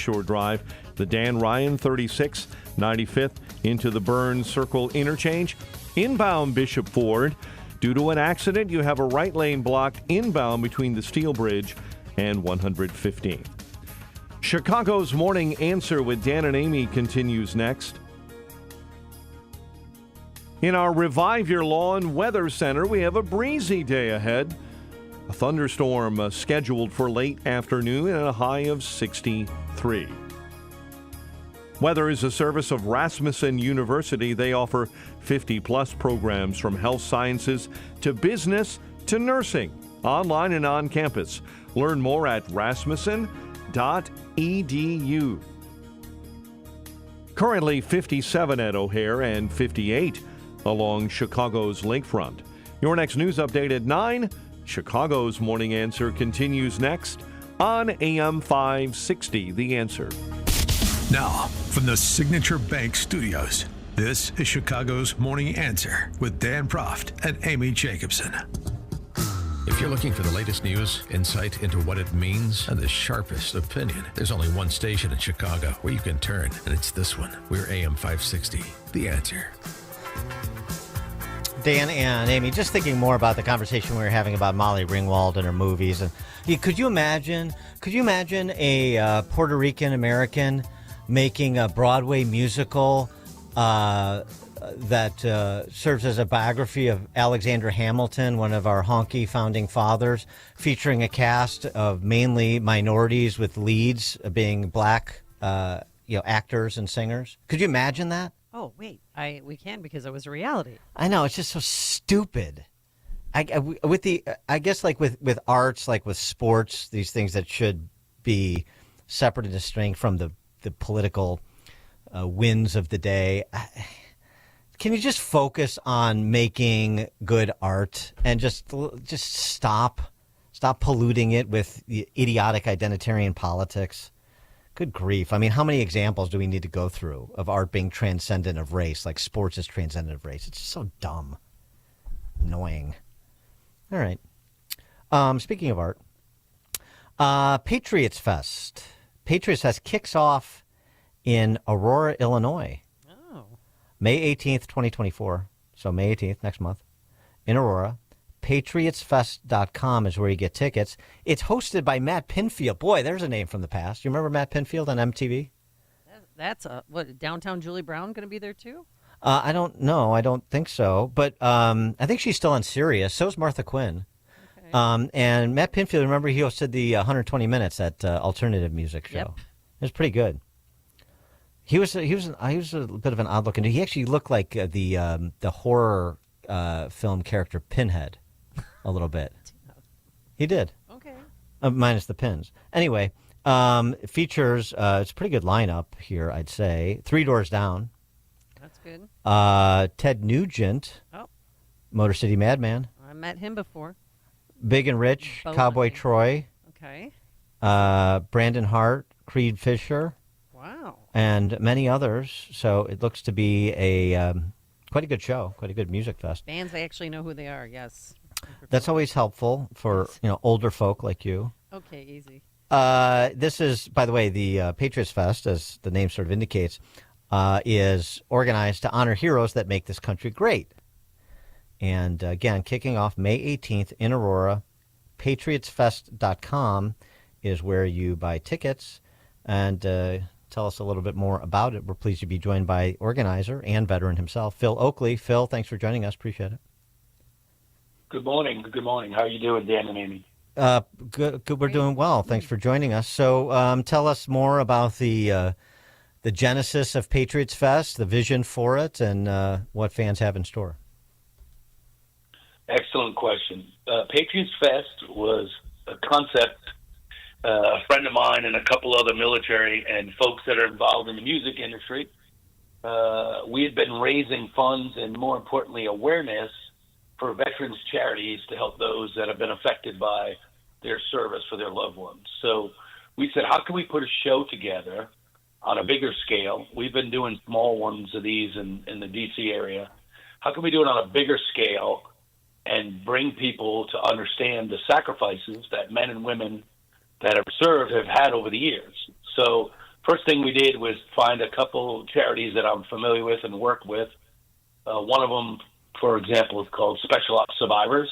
Lakeshore Drive. The Dan Ryan 36, 95th into the Burns Circle interchange. Inbound Bishop Ford. Due to an accident, you have a right lane blocked inbound between the Steel Bridge and 115th. Chicago's Morning Answer with Dan and Amy continues next. In our Revive Your Lawn Weather Center, we have a breezy day ahead. A thunderstorm scheduled for late afternoon and a high of 63. Weather is a service of Rasmussen University. They offer 50-plus programs from health sciences to business to nursing, online and on campus. Learn more at rasmussen.edu. Currently 57 at O'Hare and 58 along Chicago's lakefront. Your next news update at 9. Chicago's Morning Answer continues next on AM 560, The Answer. Now, from the Signature Bank Studios, this is Chicago's Morning Answer with Dan Proft and Amy Jacobson. If you're looking for the latest news, insight into what it means, and the sharpest opinion, there's only one station in Chicago where you can turn, and it's this one. We're AM 560, The Answer. Dan and Amy, just thinking more about the conversation we were having about Molly Ringwald and her movies. And could you imagine a Puerto Rican American making a Broadway musical that serves as a biography of Alexander Hamilton, one of our honky founding fathers, featuring a cast of mainly minorities with leads being black actors and singers? Could you imagine that? Oh, wait, we can, because it was a reality. I know, it's just so stupid. I guess like with arts, like with sports, these things that should be separate and distinct from the political winds of the day. Can you just focus on making good art and just stop polluting it with the idiotic identitarian politics? Good grief. I mean, how many examples do we need to go through of art being transcendent of race, like sports is transcendent of race? It's just so dumb. Annoying. All right. Speaking of art, Patriots Fest. Patriots Fest kicks off in Aurora, Illinois. Oh. May 18th, 2024. So May 18th, next month, in Aurora. PatriotsFest.com is where you get tickets. It's hosted by Matt Pinfield. Boy, there's a name from the past. You remember Matt Pinfield on MTV? That's Downtown Julie Brown going to be there too? I don't know. I don't think so. But I think she's still on Sirius. So is Martha Quinn. Okay. And Matt Pinfield, remember, he hosted the 120 Minutes, that alternative music show. Yep. It was pretty good. He was a bit of an odd looking dude. He actually looked like the horror film character Pinhead. A little bit. He did. Okay. Minus the pins. Anyway, it features, it's a pretty good lineup here, I'd say. Three Doors Down. That's good. Ted Nugent. Oh. Motor City Madman. I met him before. Big and Rich. Cowboy Troy. Okay. Brandon Hart. Creed Fisher. Wow. And many others. So it looks to be a quite a good show. Quite a good music fest. Bands, I actually know who they are, yes. That's always helpful for older folk like you. Okay, easy. This is, by the way, the Patriots Fest, as the name sort of indicates, is organized to honor heroes that make this country great. And again, kicking off May 18th in Aurora, PatriotsFest.com is where you buy tickets. And tell us a little bit more about it. We're pleased to be joined by organizer and veteran himself, Phil Oakley. Phil, thanks for joining us. Appreciate it. Good morning. Good morning. How are you doing, Dan and Amy? Good. We're doing well. Thanks for joining us. So tell us more about the genesis of Patriots Fest, the vision for it, and what fans have in store. Excellent question. Patriots Fest was a concept a friend of mine and a couple other military and folks that are involved in the music industry. We had been raising funds and, more importantly, awareness for veterans charities to help those that have been affected by their service for their loved ones. So we said, how can we put a show together on a bigger scale? We've been doing small ones of these in the D.C. area. How can we do it on a bigger scale and bring people to understand the sacrifices that men and women that have served have had over the years? So first thing we did was find a couple charities that I'm familiar with and work with. One of them, for example, is called Special Ops Survivors.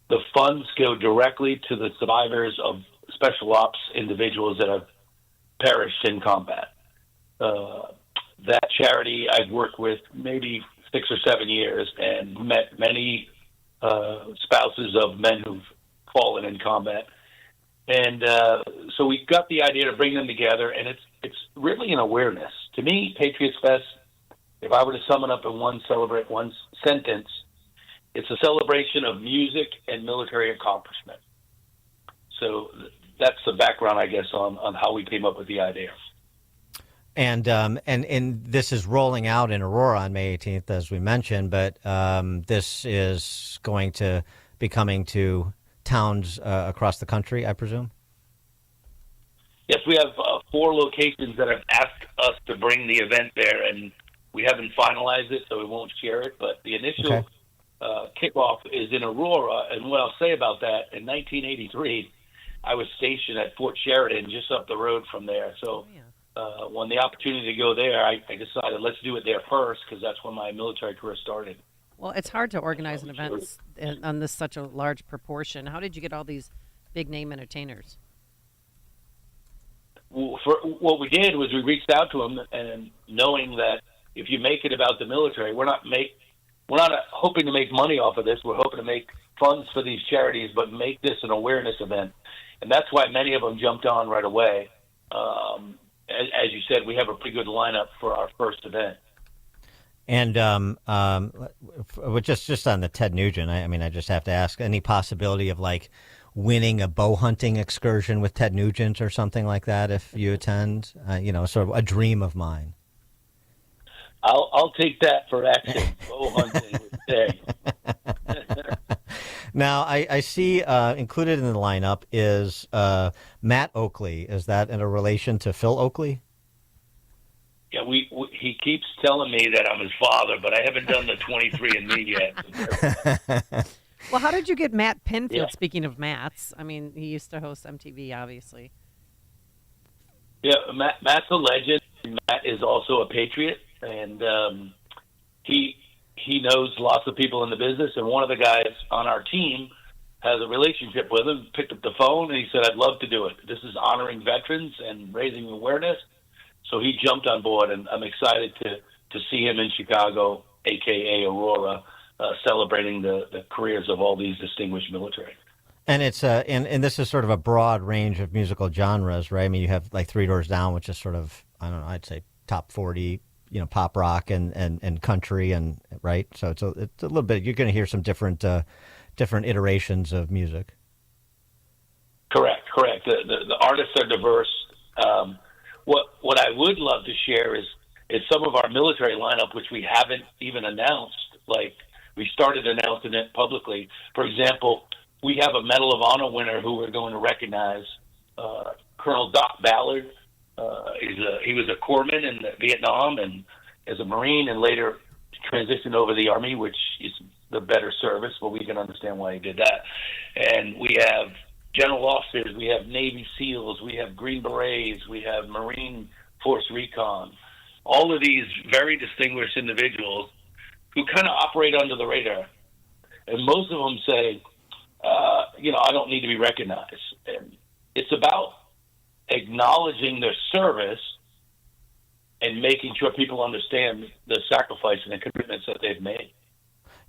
The funds go directly to the survivors of special ops individuals that have perished in combat. That charity I've worked with maybe 6 or 7 years and met many spouses of men who've fallen in combat. And so we got the idea to bring them together, and it's really an awareness. To me, Patriots Fest, if I were to sum it up in one sentence, it's a celebration of music and military accomplishment. So that's the background, I guess, on how we came up with the idea. And this is rolling out in Aurora on May 18th, as we mentioned, but this is going to be coming to towns across the country, I presume? Yes, we have 4 locations that have asked us to bring the event there, and we haven't finalized it, so we won't share it. But the initial kickoff is in Aurora, and what I'll say about that, in 1983, I was stationed at Fort Sheridan, just up the road from there. So when the opportunity to go there, I decided let's do it there first, because that's when my military career started. Well, it's hard to organize an event on this such a large proportion. How did you get all these big name entertainers? Well, what we did was we reached out to them, and knowing that if you make it about the military, we're not hoping to make money off of this. We're hoping to make funds for these charities, but make this an awareness event, and that's why many of them jumped on right away. As you said, we have a pretty good lineup for our first event. And just on the Ted Nugent, I just have to ask, any possibility of like winning a bow hunting excursion with Ted Nugent or something like that if you attend? Sort of a dream of mine. I'll take that for action. Bow hunting with Ted. Now, I see included in the lineup is Matt Oakley. Is that in a relation to Phil Oakley? Yeah, he keeps telling me that I'm his father, but I haven't done the 23andMe yet. Well, how did you get Matt Pinfield? Yeah. Speaking of Matts, he used to host MTV, obviously. Yeah, Matt's a legend. Matt is also a Patriot, and he knows lots of people in the business. And one of the guys on our team has a relationship with him. Picked up the phone and he said, "I'd love to do it. This is honoring veterans and raising awareness." So he jumped on board, and I'm excited to see him in Chicago, a.k.a. Aurora, celebrating the careers of all these distinguished military. And it's and this is sort of a broad range of musical genres, right? You have like Three Doors Down, which is sort of, I don't know, I'd say top 40, pop rock and country, and right. So it's a little bit. You're going to hear some different iterations of music. Correct. The artists are diverse. What I would love to share is some of our military lineup, which we haven't even announced. Like, we started announcing it publicly. For example, we have a Medal of Honor winner who we're going to recognize. Colonel Doc Ballard. He was a corpsman in Vietnam and as a Marine, and later transitioned over to the Army, which is the better service, but we can understand why he did that. And we have general officers, we have Navy SEALs, we have Green Berets, we have Marine Force Recon. All of these very distinguished individuals who kind of operate under the radar. And most of them say, I don't need to be recognized. And it's about acknowledging their service and making sure people understand the sacrifice and the commitments that they've made.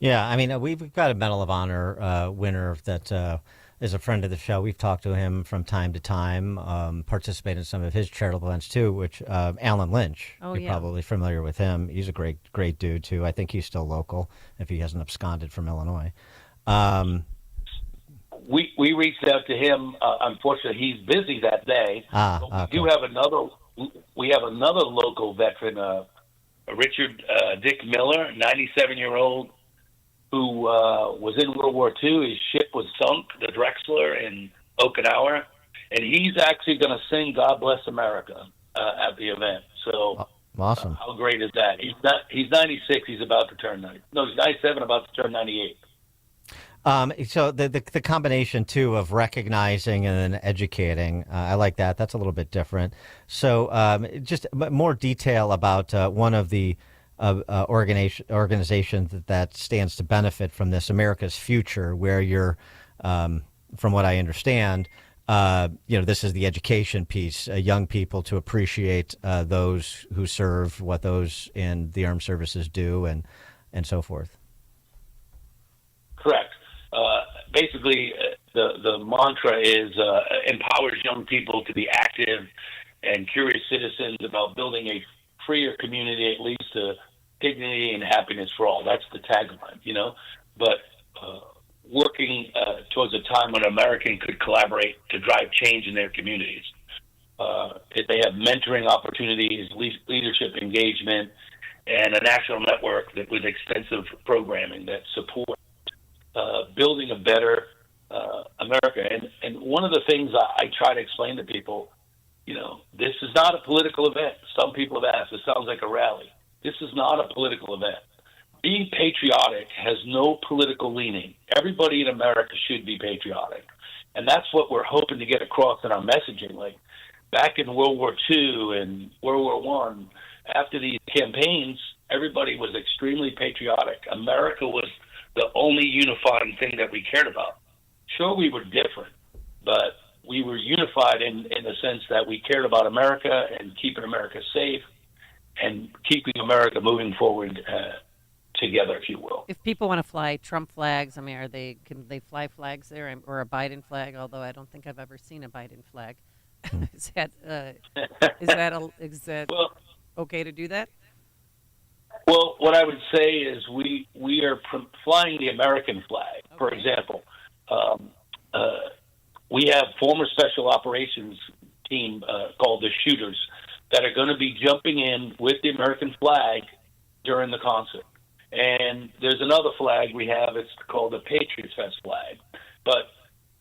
Yeah, we've got a Medal of Honor winner that is a friend of the show. We've talked to him from time to time, participate in some of his charitable events too, which Alan Lynch, you're probably familiar with him. He's a great dude too. I think he's still local if he hasn't absconded from Illinois. We reached out to him. Unfortunately, he's busy that day. But we do have another. We have another local veteran, Richard Dick Miller, 97-year-old, who was in World War II. His ship was sunk, the Drexler in Okinawa, and he's actually going to sing "God Bless America" at the event. So awesome! How great is that? He's 96. He's about to turn 90. No, he's 97, about to turn 98. So the combination too of recognizing and then educating, I like that. That's a little bit different. So just more detail about one of the organizations that stands to benefit from this, America's Future, where you're, from what I understand, this is the education piece, young people to appreciate those who serve, what those in the armed services do, and so forth. Correct. Basically, the mantra is empowers young people to be active and curious citizens about building a freer community, at least to dignity and happiness for all. That's the tagline, But working towards a time when American could collaborate to drive change in their communities. They have mentoring opportunities, leadership engagement, and a national network with extensive programming that supports building a better America. And one of the things I try to explain to people, this is not a political event. Some people have asked, it sounds like a rally. This is not a political event. Being patriotic has no political leaning. Everybody in America should be patriotic. And that's what we're hoping to get across in our messaging. Like back in World War II and World War I, after these campaigns, everybody was extremely patriotic. America was the only unifying thing that we cared about. Sure, we were different, but we were unified in the sense that we cared about America and keeping America safe and keeping America moving forward together, if you will. If people want to fly Trump flags, can they fly flags there, or a Biden flag? Although I don't think I've ever seen a Biden flag. Is that okay to do that? Well, what I would say is we are flying the American flag. Okay. For example, we have former special operations team called the Shooters that are going to be jumping in with the American flag during the concert. And there's another flag we have. It's called the Patriots Fest flag. But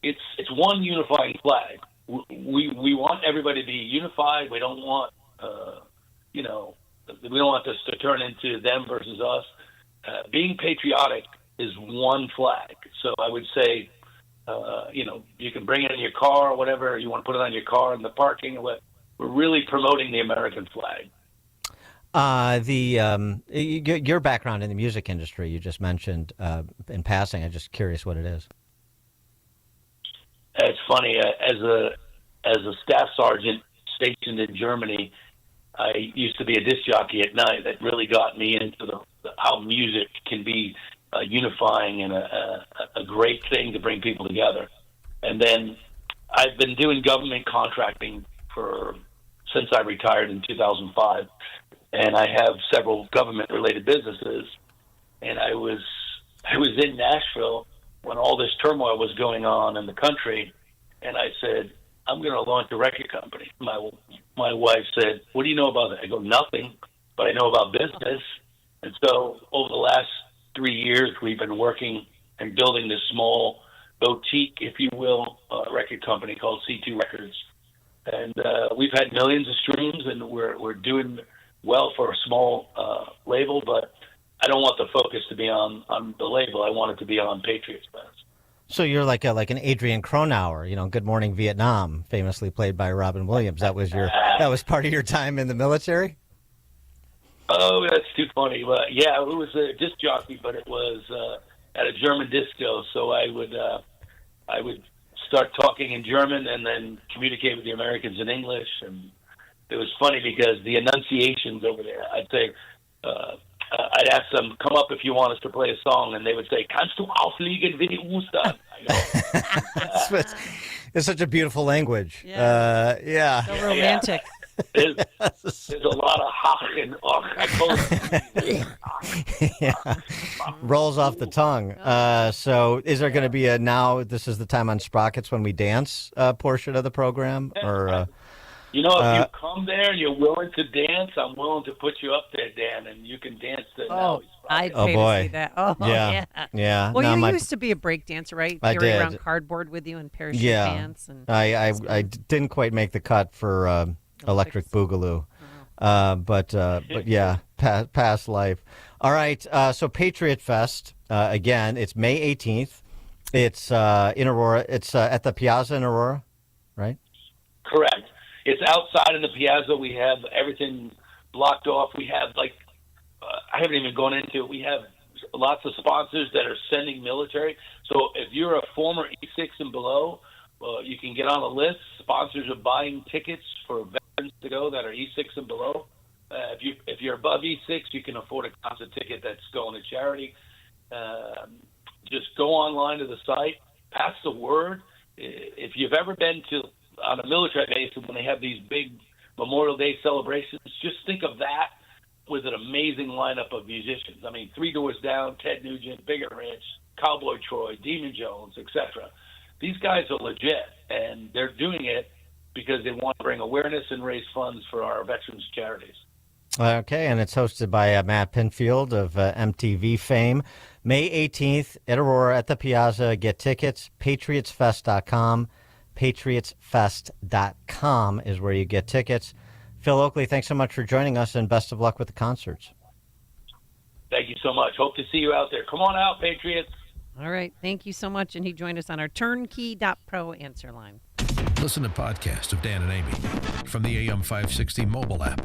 it's one unifying flag. We want everybody to be unified. We don't want, we don't want this to turn into them versus us. Being patriotic is one flag. So I would say, you can bring it in your car or whatever. You want to put it on your car in the parking. We're really promoting the American flag. Your background in the music industry, you just mentioned in passing. I'm just curious what it is. It's funny. As a staff sergeant stationed in Germany, I used to be a disc jockey at night. That really got me into how music can be unifying and a great thing to bring people together. And then I've been doing government contracting since I retired in 2005. And I have several government-related businesses, and I was in Nashville when all this turmoil was going on in the country, and I said, I'm going to launch a record company. My wife said, what do you know about that? I go, nothing, but I know about business. And so over the last 3 years, we've been working and building this small boutique, if you will, record company called C2 Records. And we've had millions of streams, and we're doing well for a small label, but I don't want the focus to be on the label. I want it to be on Patriots Fest. So you're like an Adrian Cronauer, Good Morning Vietnam, famously played by Robin Williams. That was part of your time in the military? Oh, that's too funny. But yeah, it was a disc jockey, but it was at a German disco. So I would start talking in German and then communicate with the Americans in English. And it was funny because the enunciations over there, I'd say, I'd ask them, come up if you want us to play a song, and they would say, kannst du aufliegen wie die Ostern? It's such a beautiful language. Yeah. So romantic. There's a lot of ha and rolls off the tongue. So is there going to be this is the time on Sprockets when we dance portion of the program? Or if you come there and you're willing to dance, I'm willing to put you up there, Dan, and you can dance to I'd pay to see that. Oh, yeah. Well, you used to be a break dancer, right? I Carry did. Around cardboard with you and parachute pants. And I didn't quite make the cut for Electric Boogaloo. But yeah, past life. All right, so Patriot Fest, again, it's May 18th. It's in Aurora. It's at the Piazza in Aurora, right? Correct. It's outside in the Piazza. We have everything blocked off. We have I haven't even gone into it. We have lots of sponsors that are sending military. So if you're a former E6 and below, you can get on a list. Sponsors are buying tickets for veterans to go that are E6 and below. If you're above E6, you can afford a concert ticket that's going to charity. Just go online to the site, pass the word. If you've ever been on a military base when they have these big Memorial Day celebrations, just think of that with an amazing lineup of musicians. I mean, Three Doors Down, Ted Nugent, Big and Rich, Cowboy Troy, Demon Jones, etc. These guys are legit, and they're doing it because they want to bring awareness and raise funds for our veterans charities. Okay, and it's hosted by Matt Pinfield of MTV fame. May 18th at Aurora at the Piazza. Get tickets, patriotsfest.com. Patriotsfest.com is where you get tickets. Phil Oakley, thanks so much for joining us, and best of luck with the concerts. Thank you so much. Hope to see you out there. Come on out, Patriots. All right. Thank you so much. And he joined us on our turnkey.pro answer line. Listen to podcasts of Dan and Amy from the AM 560 mobile app.